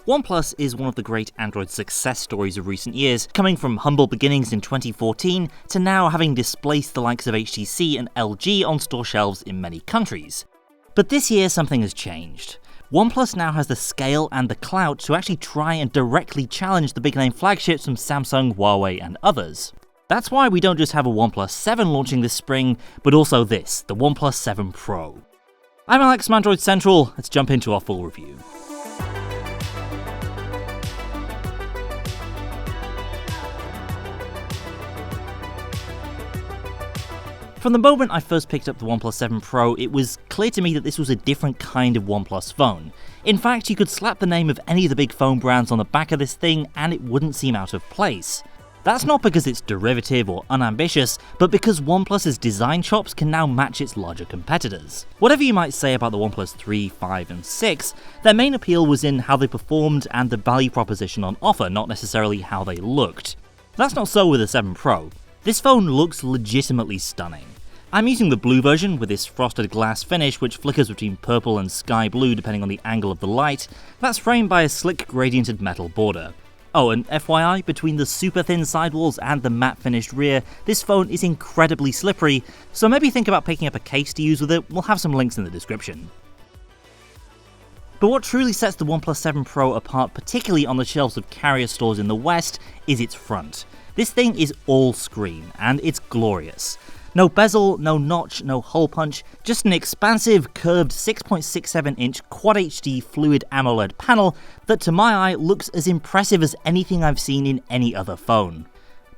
OnePlus is one of the great Android success stories of recent years, coming from humble beginnings in 2014 to now having displaced the likes of HTC and LG on store shelves in many countries. But this year something has changed. OnePlus now has the scale and the clout to actually try and directly challenge the big-name flagships from Samsung, Huawei and others. That's why we don't just have a OnePlus 7 launching this spring, but also this, the OnePlus 7 Pro. I'm Alex from Android Central, let's jump into our full review. From the moment I first picked up the OnePlus 7 Pro, it was clear to me that this was a different kind of OnePlus phone. In fact, you could slap the name of any of the big phone brands on the back of this thing and it wouldn't seem out of place. That's not because it's derivative or unambitious, but because OnePlus's design chops can now match its larger competitors. Whatever you might say about the OnePlus 3, 5 and 6, their main appeal was in how they performed and the value proposition on offer, not necessarily how they looked. That's not so with the 7 Pro. This phone looks legitimately stunning. I'm using the blue version with this frosted glass finish which flickers between purple and sky blue depending on the angle of the light. That's framed by a slick gradiented metal border. Oh, and FYI, between the super thin sidewalls and the matte finished rear, this phone is incredibly slippery, so maybe think about picking up a case to use with it. We'll have some links in the description. But what truly sets the OnePlus 7 Pro apart, particularly on the shelves of carrier stores in the West, is its front. This thing is all screen, and it's glorious. No bezel, no notch, no hole punch, just an expansive, curved 6.67-inch Quad HD Fluid AMOLED panel that to my eye looks as impressive as anything I've seen in any other phone.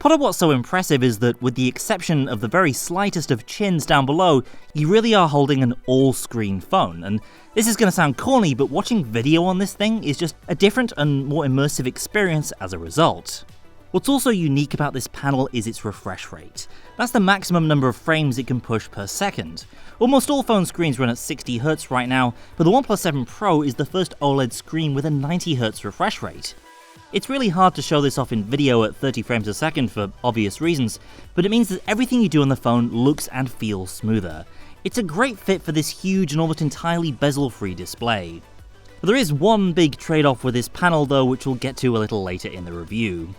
Part of what's so impressive is that with the exception of the very slightest of chins down below, you really are holding an all-screen phone, and this is going to sound corny, but watching video on this thing is just a different and more immersive experience as a result. What's also unique about this panel is its refresh rate. That's the maximum number of frames it can push per second. Almost all phone screens run at 60Hz right now, but the OnePlus 7 Pro is the first OLED screen with a 90Hz refresh rate. It's really hard to show this off in video at 30 frames a second for obvious reasons, but it means that everything you do on the phone looks and feels smoother. It's a great fit for this huge and almost entirely bezel-free display. There is one big trade-off with this panel though, which we'll get to a little later in the review.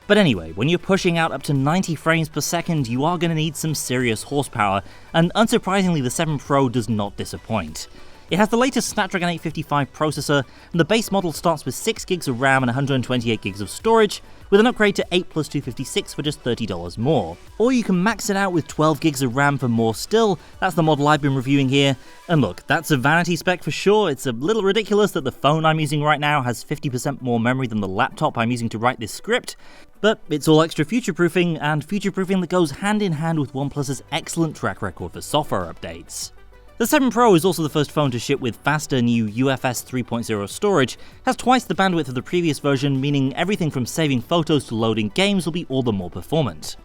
But anyway, when you're pushing out up to 90 frames per second, you are going to need some serious horsepower, and unsurprisingly the 7 Pro does not disappoint. It has the latest Snapdragon 855 processor, and the base model starts with 6GB of RAM and 128GB of storage, with an upgrade to 8 plus 256 for just $30 more. Or you can max it out with 12GB of RAM for more still. That's the model I've been reviewing here. And look, that's a vanity spec for sure. It's a little ridiculous that the phone I'm using right now has 50% more memory than the laptop I'm using to write this script, but it's all extra future-proofing, and future-proofing that goes hand in hand with OnePlus's excellent track record for software updates. The 7 Pro is also the first phone to ship with faster new UFS 3.0 storage, has twice the bandwidth of the previous version, meaning everything from saving photos to loading games will be all the more performant.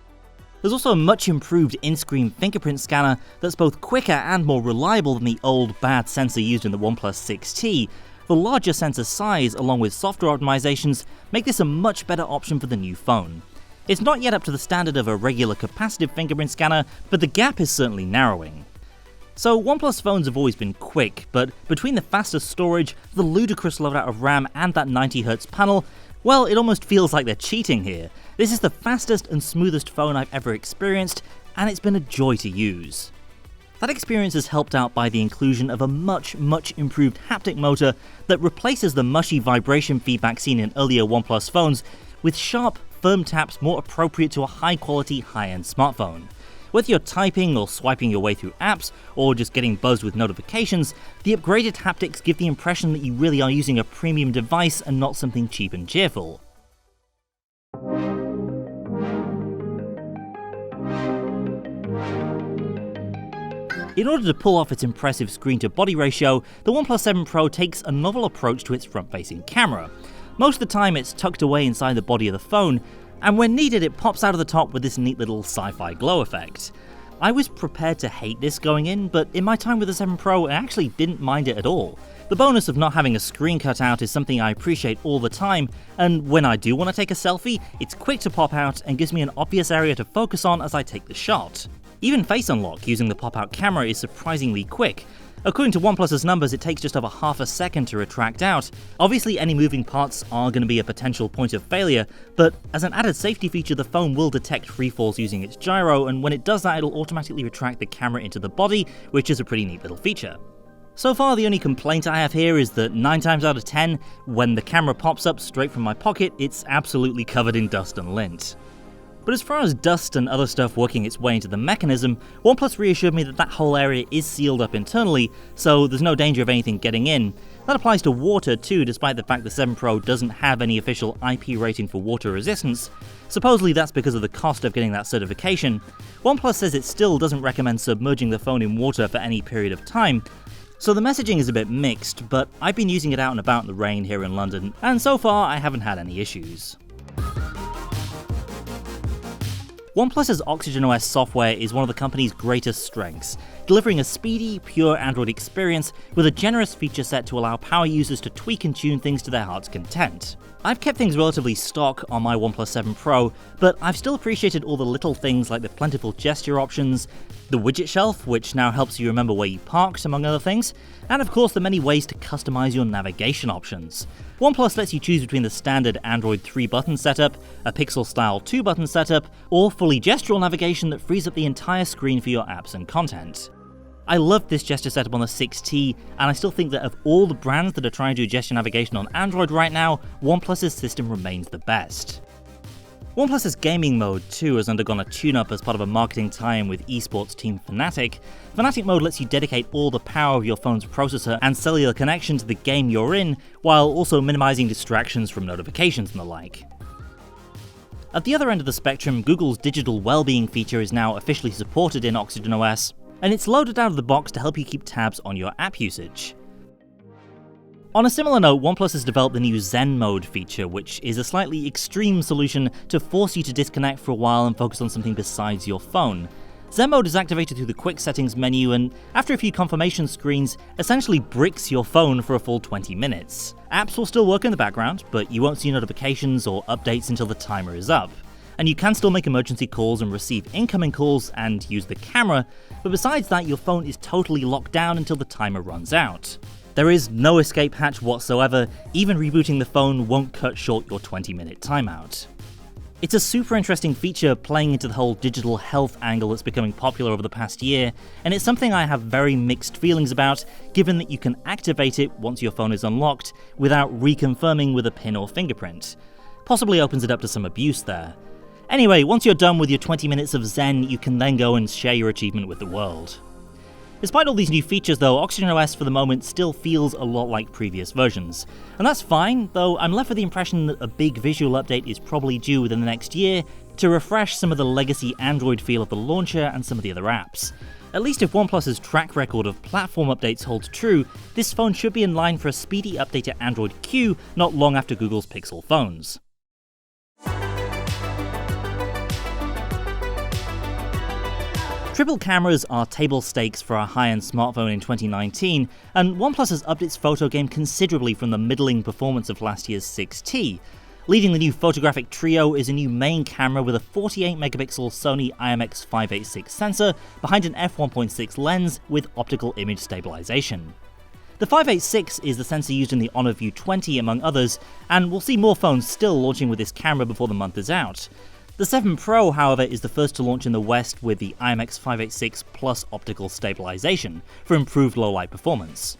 There's also a much improved in-screen fingerprint scanner that's both quicker and more reliable than the old bad sensor used in the OnePlus 6T. The larger sensor size, along with software optimizations, make this a much better option for the new phone. It's not yet up to the standard of a regular capacitive fingerprint scanner, but the gap is certainly narrowing. So OnePlus phones have always been quick, but between the faster storage, the ludicrous loadout of RAM and that 90Hz panel, well, it almost feels like they're cheating here. This is the fastest and smoothest phone I've ever experienced, and it's been a joy to use. That experience is helped out by the inclusion of a much improved haptic motor that replaces the mushy vibration feedback seen in earlier OnePlus phones with sharp, firm taps more appropriate to a high-quality, high-end smartphone. Whether you're typing or swiping your way through apps, or just getting buzzed with notifications, the upgraded haptics give the impression that you really are using a premium device and not something cheap and cheerful. In order to pull off its impressive screen-to-body ratio, the OnePlus 7 Pro takes a novel approach to its front-facing camera. Most of the time it's tucked away inside the body of the phone, and when needed it pops out of the top with this neat little sci-fi glow effect. I was prepared to hate this going in, but in my time with the 7 Pro I actually didn't mind it at all. The bonus of not having a screen cut out is something I appreciate all the time, and when I do want to take a selfie, it's quick to pop out and gives me an obvious area to focus on as I take the shot. Even face unlock using the pop-out camera is surprisingly quick. According to OnePlus's numbers, it takes just over half a second to retract out. Obviously, any moving parts are going to be a potential point of failure, but as an added safety feature, the phone will detect free falls using its gyro, and when it does that, it'll automatically retract the camera into the body, which is a pretty neat little feature. So far, the only complaint I have here is that 9 times out of 10, when the camera pops up straight from my pocket, it's absolutely covered in dust and lint. But as far as dust and other stuff working its way into the mechanism, OnePlus reassured me that that whole area is sealed up internally, so there's no danger of anything getting in. That applies to water too, despite the fact the 7 Pro doesn't have any official IP rating for water resistance. Supposedly that's because of the cost of getting that certification. OnePlus says it still doesn't recommend submerging the phone in water for any period of time, so the messaging is a bit mixed, but I've been using it out and about in the rain here in London, and so far I haven't had any issues. OnePlus's OxygenOS software is one of the company's greatest strengths, delivering a speedy, pure Android experience with a generous feature set to allow power users to tweak and tune things to their heart's content. I've kept things relatively stock on my OnePlus 7 Pro, but I've still appreciated all the little things like the plentiful gesture options, the widget shelf, which now helps you remember where you parked, among other things, and of course the many ways to customize your navigation options. OnePlus lets you choose between the standard Android 3-button setup, a Pixel-style 2-button setup, or fully gestural navigation that frees up the entire screen for your apps and content. I loved this gesture setup on the 6T, and I still think that of all the brands that are trying to do gesture navigation on Android right now, OnePlus's system remains the best. OnePlus's gaming mode too has undergone a tune-up as part of a marketing tie-in with esports team Fnatic. Fnatic mode lets you dedicate all the power of your phone's processor and cellular connection to the game you're in, while also minimizing distractions from notifications and the like. At the other end of the spectrum, Google's digital well-being feature is now officially supported in OxygenOS, and it's loaded out of the box to help you keep tabs on your app usage. On a similar note, OnePlus has developed the new Zen Mode feature, which is a slightly extreme solution to force you to disconnect for a while and focus on something besides your phone. Zen Mode is activated through the Quick Settings menu and, after a few confirmation screens, essentially bricks your phone for a full 20 minutes. Apps will still work in the background, but you won't see notifications or updates until the timer is up. And you can still make emergency calls and receive incoming calls and use the camera, but besides that your phone is totally locked down until the timer runs out. There is no escape hatch whatsoever, even rebooting the phone won't cut short your 20-minute timeout. It's a super interesting feature playing into the whole digital health angle that's becoming popular over the past year, and it's something I have very mixed feelings about, given that you can activate it once your phone is unlocked without reconfirming with a PIN or fingerprint. Possibly opens it up to some abuse there. Anyway, once you're done with your 20 minutes of Zen, you can then go and share your achievement with the world. Despite all these new features though, OxygenOS for the moment still feels a lot like previous versions. And that's fine, though I'm left with the impression that a big visual update is probably due within the next year to refresh some of the legacy Android feel of the launcher and some of the other apps. At least if OnePlus's track record of platform updates holds true, this phone should be in line for a speedy update to Android Q not long after Google's Pixel phones. Triple cameras are table stakes for a high-end smartphone in 2019, and OnePlus has upped its photo game considerably from the middling performance of last year's 6T. Leading the new photographic trio is a new main camera with a 48-megapixel Sony IMX586 sensor behind an f1.6 lens with optical image stabilization. The 586 is the sensor used in the Honor View 20 among others, and we'll see more phones still launching with this camera before the month is out. The 7 Pro, however, is the first to launch in the West with the IMX586 Plus optical stabilization for improved low-light performance.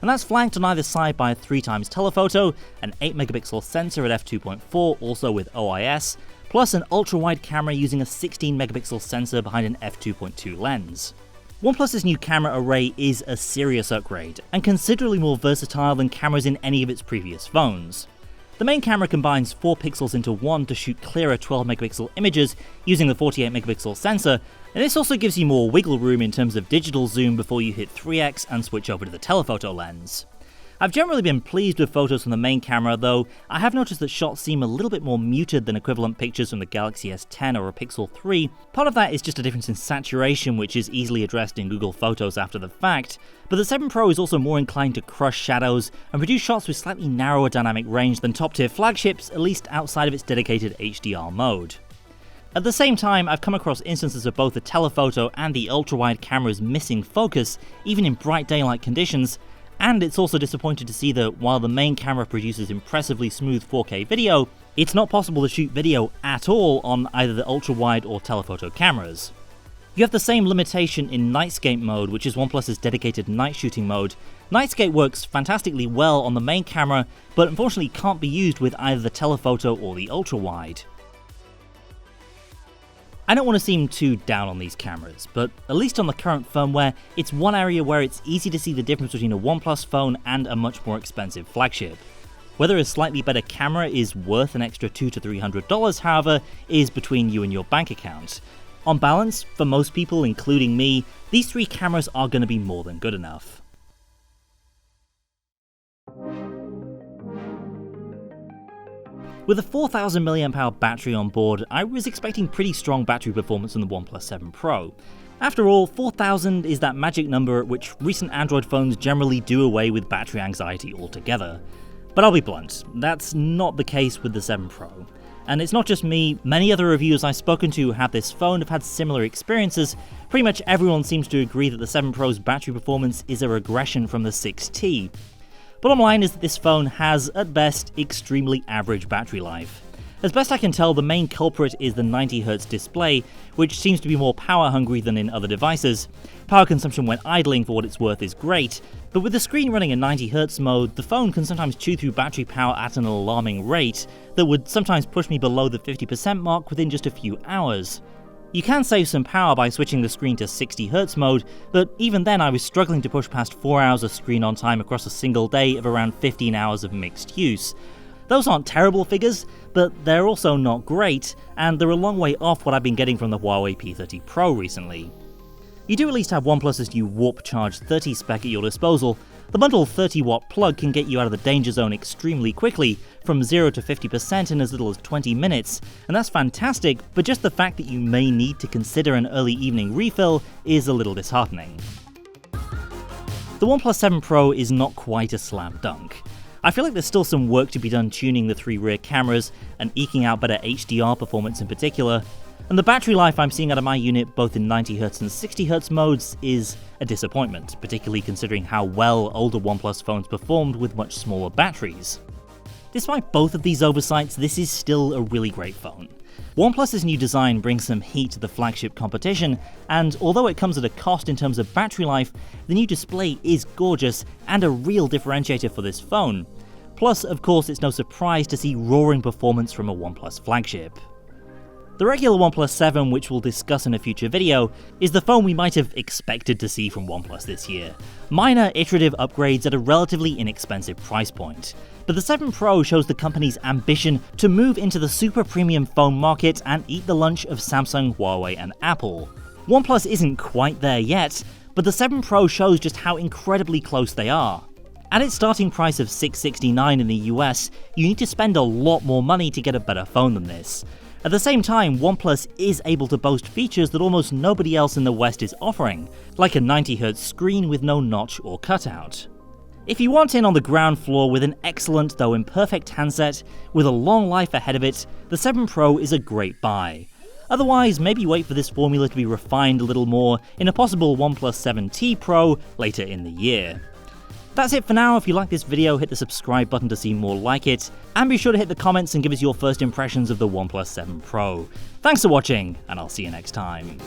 And that's flanked on either side by a 3x telephoto, an 8-megapixel sensor at f2.4 also with OIS, plus an ultra-wide camera using a 16-megapixel sensor behind an f2.2 lens. OnePlus's new camera array is a serious upgrade, and considerably more versatile than cameras in any of its previous phones. The main camera combines 4 pixels into one to shoot clearer 12-megapixel images using the 48-megapixel sensor, and this also gives you more wiggle room in terms of digital zoom before you hit 3x and switch over to the telephoto lens. I've generally been pleased with photos from the main camera, though I have noticed that shots seem a little bit more muted than equivalent pictures from the Galaxy S10 or a Pixel 3. Part of that is just a difference in saturation, which is easily addressed in Google Photos after the fact, but the 7 Pro is also more inclined to crush shadows and produce shots with slightly narrower dynamic range than top-tier flagships, at least outside of its dedicated HDR mode. At the same time, I've come across instances of both the telephoto and the ultra-wide cameras missing focus, even in bright daylight conditions, and it's also disappointing to see that while the main camera produces impressively smooth 4K video, it's not possible to shoot video at all on either the ultra-wide or telephoto cameras. You have the same limitation in Nightscape mode, which is OnePlus's dedicated night shooting mode. Nightscape works fantastically well on the main camera, but unfortunately can't be used with either the telephoto or the ultra-wide. I don't want to seem too down on these cameras, but at least on the current firmware, it's one area where it's easy to see the difference between a OnePlus phone and a much more expensive flagship. Whether a slightly better camera is worth an extra $200 to $300, however, is between you and your bank account. On balance, for most people, including me, these three cameras are going to be more than good enough. With a 4000 mAh battery on board, I was expecting pretty strong battery performance on the OnePlus 7 Pro. After all, 4000 is that magic number at which recent Android phones generally do away with battery anxiety altogether. But I'll be blunt, that's not the case with the 7 Pro. And it's not just me, many other reviewers I've spoken to who have this phone have had similar experiences. Pretty much everyone seems to agree that the 7 Pro's battery performance is a regression from the 6T. Bottom line is that this phone has, at best, extremely average battery life. As best I can tell, the main culprit is the 90Hz display, which seems to be more power hungry than in other devices. Power consumption when idling, for what it's worth, is great, but with the screen running in 90Hz mode, the phone can sometimes chew through battery power at an alarming rate that would sometimes push me below the 50% mark within just a few hours. You can save some power by switching the screen to 60Hz mode, but even then I was struggling to push past 4 hours of screen on time across a single day of around 15 hours of mixed use. Those aren't terrible figures, but they're also not great, and they're a long way off what I've been getting from the Huawei P30 Pro recently. You do at least have OnePlus's new Warp Charge 30 spec at your disposal. The bundle 30-watt plug can get you out of the danger zone extremely quickly, from 0 to 50% in as little as 20 minutes, and that's fantastic, but just the fact that you may need to consider an early evening refill is a little disheartening. The OnePlus 7 Pro is not quite a slam dunk. I feel like there's still some work to be done tuning the three rear cameras and eking out better HDR performance in particular, and the battery life I'm seeing out of my unit both in 90Hz and 60Hz modes is a disappointment, particularly considering how well older OnePlus phones performed with much smaller batteries. Despite both of these oversights, this is still a really great phone. OnePlus's new design brings some heat to the flagship competition, and although it comes at a cost in terms of battery life, the new display is gorgeous and a real differentiator for this phone. Plus, of course, it's no surprise to see roaring performance from a OnePlus flagship. The regular OnePlus 7, which we'll discuss in a future video, is the phone we might have expected to see from OnePlus this year. Minor iterative upgrades at a relatively inexpensive price point. But the 7 Pro shows the company's ambition to move into the super premium phone market and eat the lunch of Samsung, Huawei and Apple. OnePlus isn't quite there yet, but the 7 Pro shows just how incredibly close they are. At its starting price of $669 in the US, you need to spend a lot more money to get a better phone than this. At the same time, OnePlus is able to boast features that almost nobody else in the West is offering, like a 90Hz screen with no notch or cutout. If you want in on the ground floor with an excellent though imperfect handset with a long life ahead of it, the 7 Pro is a great buy. Otherwise, maybe wait for this formula to be refined a little more in a possible OnePlus 7T Pro later in the year. That's it for now. If you like this video, hit the subscribe button to see more like it, and be sure to hit the comments and give us your first impressions of the OnePlus 7 Pro. Thanks for watching, and I'll see you next time.